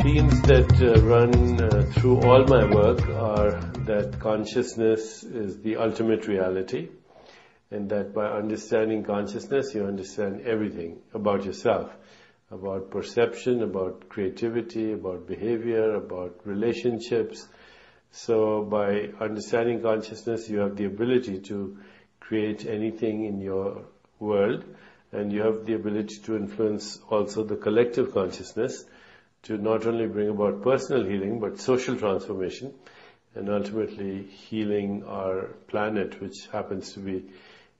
themes that run through all my work are that consciousness is the ultimate reality, and that by understanding consciousness you understand everything about yourself, about perception, about creativity, about behavior, about relationships. So by understanding consciousness you have the ability to create anything in your world, and you have the ability to influence also the collective consciousness to not only bring about personal healing but social transformation, and ultimately healing our planet, which happens to be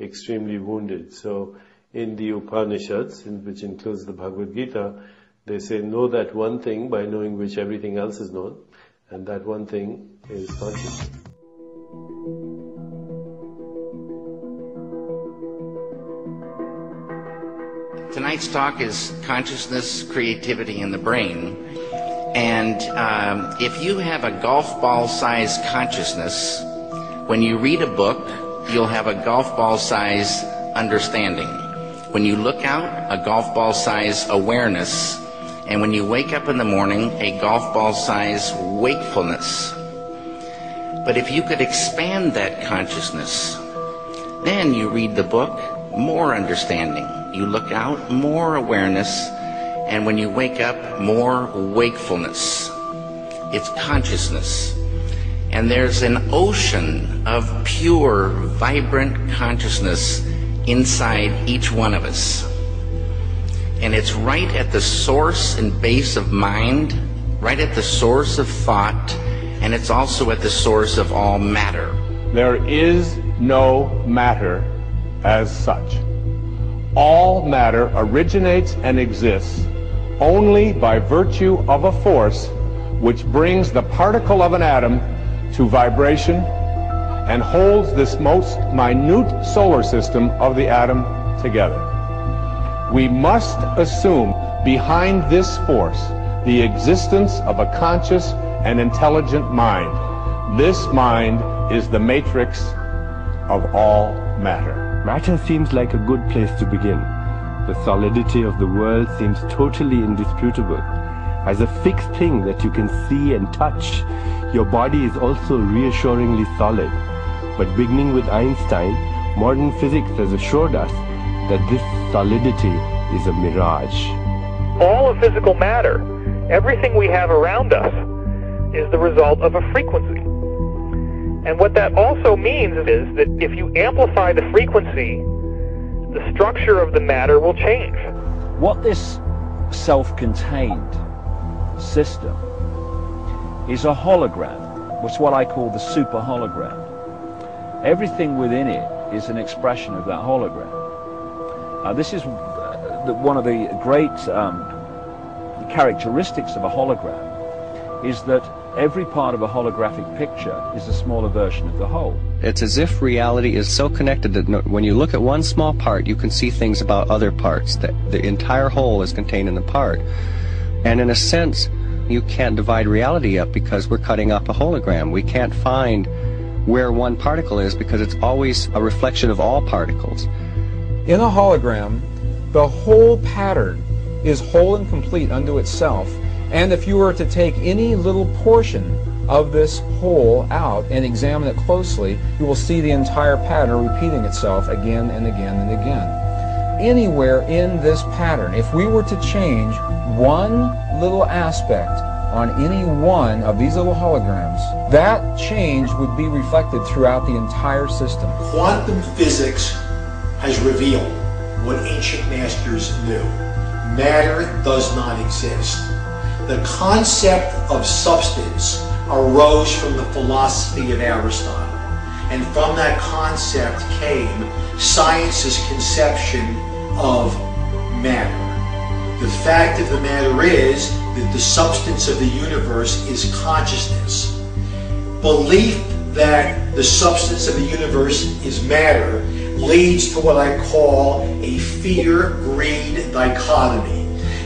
extremely wounded. So in the Upanishads, which includes the Bhagavad Gita, they say, know that one thing by knowing which everything else is known, and that one thing is consciousness. Tonight's talk is consciousness, creativity, and the brain. And if you have a golf ball-sized consciousness, when you read a book, you'll have a golf ball-sized understanding. When you look out, a golf ball-sized awareness. And when you wake up in the morning, a golf ball-sized wakefulness. But if you could expand that consciousness, then you read the book, more understanding. You look out, more awareness, and when you wake up, more wakefulness. It's consciousness. And there's an ocean of pure, vibrant consciousness inside each one of us. And it's right at the source and base of mind, right at the source of thought, and it's also at the source of all matter. There is no matter as such. All matter originates and exists only by virtue of a force which brings the particle of an atom to vibration and holds this most minute solar system of the atom together. We must assume behind this force the existence of a conscious and intelligent mind. This mind is the matrix of all matter. Matter seems like a good place to begin. The solidity of the world seems totally indisputable. As a fixed thing that you can see and touch, your body is also reassuringly solid. But beginning with Einstein, modern physics has assured us that this solidity is a mirage. All of physical matter, everything we have around us, is the result of a frequency. And what that also means is that if you amplify the frequency, the structure of the matter will change. What this self-contained system is a hologram. It's what I call the super hologram. Everything within it is an expression of that hologram. This is one of the great characteristics of a hologram, is that every part of a holographic picture is a smaller version of the whole. It's as if reality is so connected that when you look at one small part, you can see things about other parts. That the entire whole is contained in the part. And in a sense, you can't divide reality up because we're cutting up a hologram. We can't find where one particle is because it's always a reflection of all particles. In a hologram, the whole pattern is whole and complete unto itself. And if you were to take any little portion of this whole out and examine it closely, you will see the entire pattern repeating itself again and again and again. Anywhere in this pattern, if we were to change one little aspect on any one of these little holograms, that change would be reflected throughout the entire system. Quantum physics has revealed what ancient masters knew. Matter does not exist. The concept of substance arose from the philosophy of Aristotle, and from that concept came science's conception of matter. The fact of the matter is that the substance of the universe is consciousness. Belief that the substance of the universe is matter leads to what I call a fear-greed dichotomy,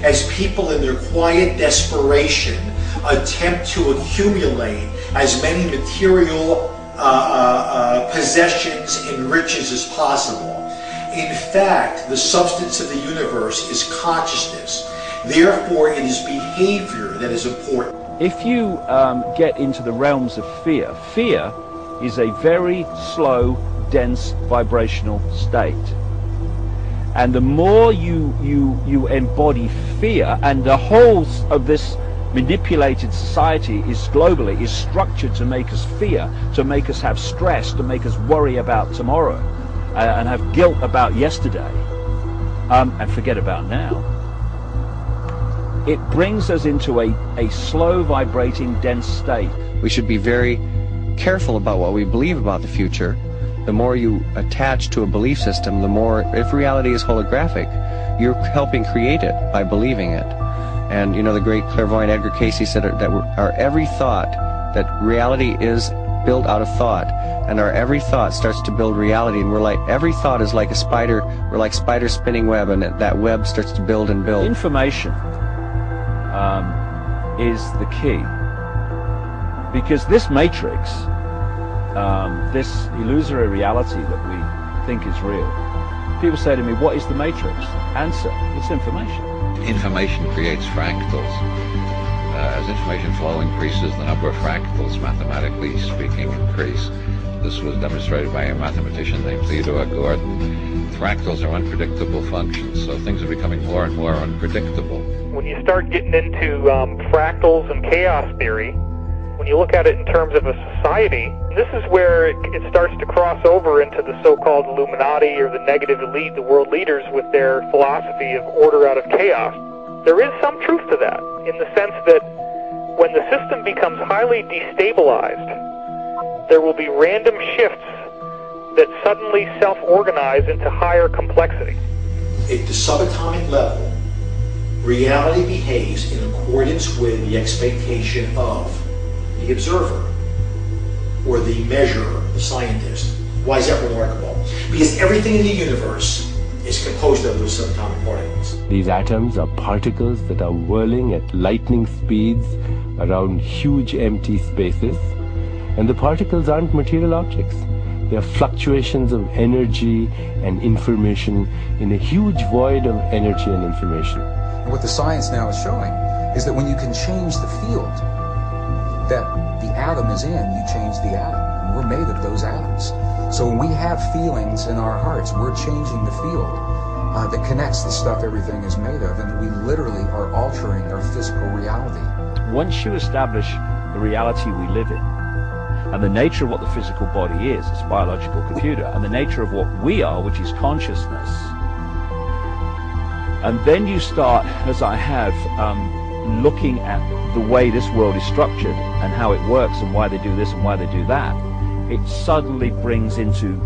as people in their quiet desperation attempt to accumulate as many material possessions and riches as possible. In fact, the substance of the universe is consciousness. Therefore, it is behavior that is important. If you get into the realms of fear, fear is a very slow, dense, vibrational state. And the more you embody fear, and the whole of this manipulated society is globally is structured to make us fear, to make us have stress, to make us worry about tomorrow, and have guilt about yesterday, and forget about now. It brings us into a slow vibrating dense state. We should be very careful about what we believe about the future. The more you attach to a belief system, the more, if reality is holographic, you're helping create it by believing it. And you know, the great clairvoyant Edgar Cayce said that our every thought, that reality is built out of thought, and our every thought starts to build reality, and we're like, every thought is like a spider, we're like spider spinning web, and that web starts to build and build. Information is the key, because this matrix, this illusory reality that we think is real, people say to me, what is the matrix? Answer, it's information. Information creates fractals. As information flow increases, the number of fractals, mathematically speaking, increase. This was demonstrated by a mathematician named Theodore Gordon. Fractals are unpredictable functions, so things are becoming more and more unpredictable. When you start getting into fractals and chaos theory, when you look at it in terms of a society, this is where it starts to cross over into the so-called Illuminati or the negative elite, the world leaders with their philosophy of order out of chaos. There is some truth to that, in the sense that when the system becomes highly destabilized, there will be random shifts that suddenly self-organize into higher complexity. At the subatomic level, reality behaves in accordance with the expectation of the observer, or the measurer, the scientist. Why is that remarkable? Because everything in the universe is composed of those subatomic particles. These atoms are particles that are whirling at lightning speeds around huge empty spaces, and the particles aren't material objects. They are fluctuations of energy and information in a huge void of energy and information. What the science now is showing is that when you can change the field that the atom is in, you change the atom. And we're made of those atoms. So when we have feelings in our hearts, we're changing the field that connects the stuff everything is made of, and we literally are altering our physical reality. Once you establish the reality we live in, and the nature of what the physical body is, it's a biological computer, and the nature of what we are, which is consciousness, and then you start, as I have, looking at the way this world is structured and how it works and why they do this and why they do that, it suddenly brings into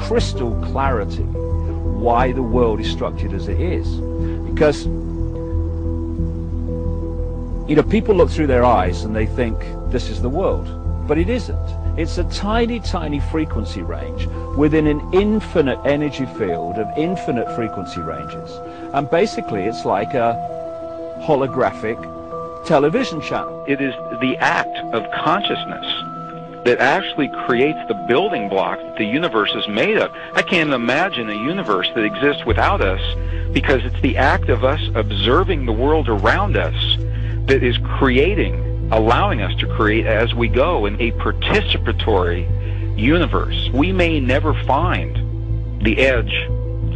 crystal clarity why the world is structured as it is. Because, you know, people look through their eyes and they think this is the world, but it isn't. It's a tiny, tiny frequency range within an infinite energy field of infinite frequency ranges. And basically it's like a holographic television channel. It is the act of consciousness that actually creates the building block that the universe is made of. I can't imagine a universe that exists without us, because it's the act of us observing the world around us that is creating, allowing us to create as we go in a participatory universe. We may never find the edge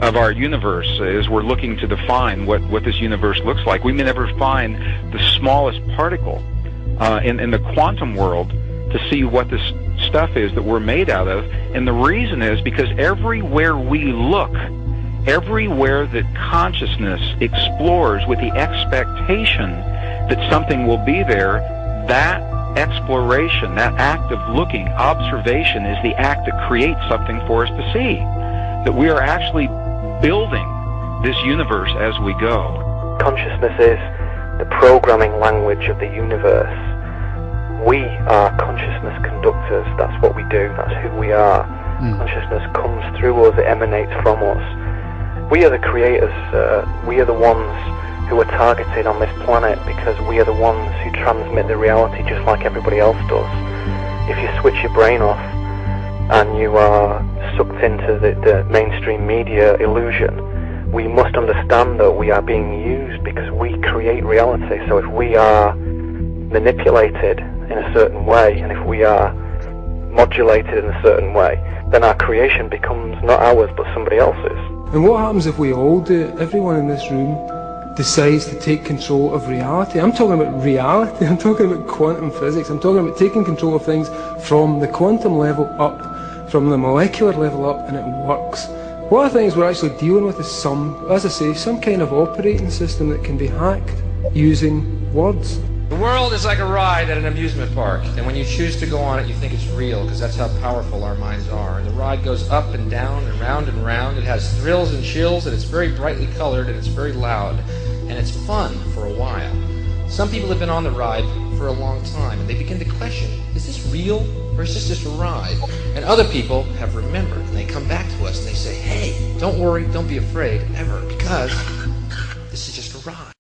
of our universe as we're looking to define what this universe looks like. We may never find the smallest particle in the quantum world to see what this stuff is that we're made out of. And the reason is because everywhere we look, everywhere that consciousness explores with the expectation that something will be there, that exploration, that act of looking, observation, is the act that creates something for us to see. That we are actually building this universe as we go. Consciousness is the programming language of the universe. We are consciousness conductors. That's what we do. That's who we are. Consciousness comes through us. It emanates from us. We are the creators. We are the ones who are targeted on this planet because we are the ones who transmit the reality just like everybody else does. If you switch your brain off and you are sucked into the mainstream media illusion, we must understand that we are being used because we create reality. So if we are manipulated in a certain way, and if we are modulated in a certain way, then our creation becomes not ours but somebody else's. And what happens if we all do it? Everyone in this room decides to take control of reality. I'm talking about reality, I'm talking about quantum physics, I'm talking about taking control of things from the quantum level up, from the molecular level up, and it works. One of the things we're actually dealing with is as I say, some kind of operating system that can be hacked using words. The world is like a ride at an amusement park, and when you choose to go on it, you think it's real, because that's how powerful our minds are. And the ride goes up and down and round and round. It has thrills and chills, and it's very brightly colored, and it's very loud, and it's fun for a while. Some people have been on the ride for a long time, and they begin to question, is this real, or is this just a ride? And other people have remembered, and they come back to us, and they say, hey, don't worry, don't be afraid, ever, because this is just a ride.